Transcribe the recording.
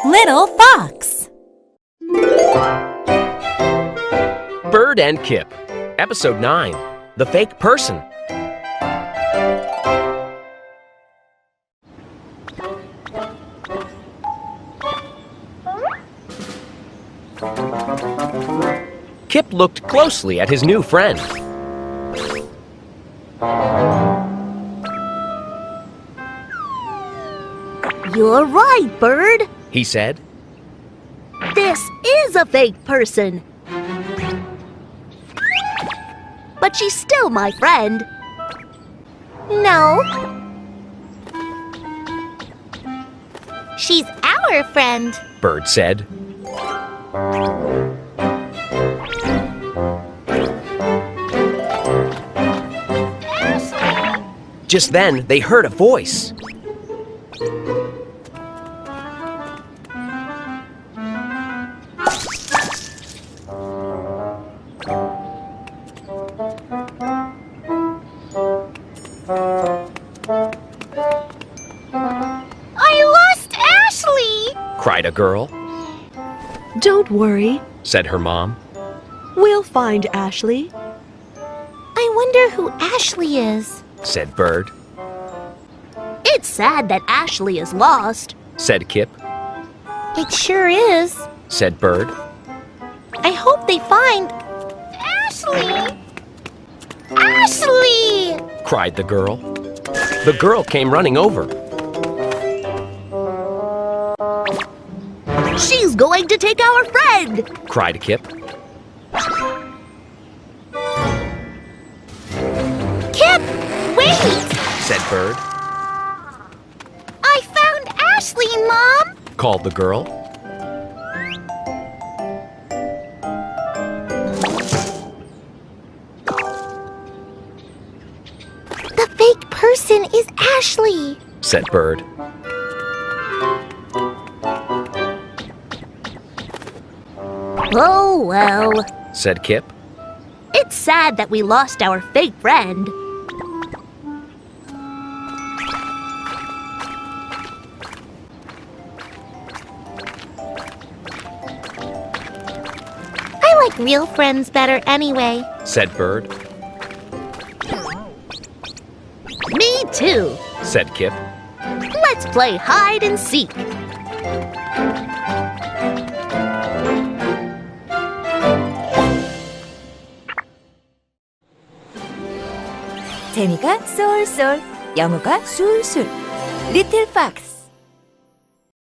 Little Fox. Bird and Kip, Episode 9, The Fake Person. Kip looked closely at his new friend. You're right, Bird, He said. this is a fake person. But she's still my friend. No. She's our friend. Bird said. Just then, they heard a voice. I lost Ashley! Cried a girl, Don't worry, said her mom. we'll find Ashley. I wonder who Ashley is. Said Bird, It's sad that Ashley is lost. said Kip, It sure is. said Bird. I hope they find Ashley! Ashley! Cried the girl. The girl came running over. She's going to take our friend! Cried Kip. Kip, wait! Said Bird. I found Ashley, Mom! Called the girl. The fake person is Ashley. Said Bird. Oh, well. Said Kip. It's sad that we lost our fake friend. I like real friends better anyway. Said Bird. Me too. Said Kip. Let's play hide and seek. 재미가 쏠쏠, 영어가 술술. 리틀팍스.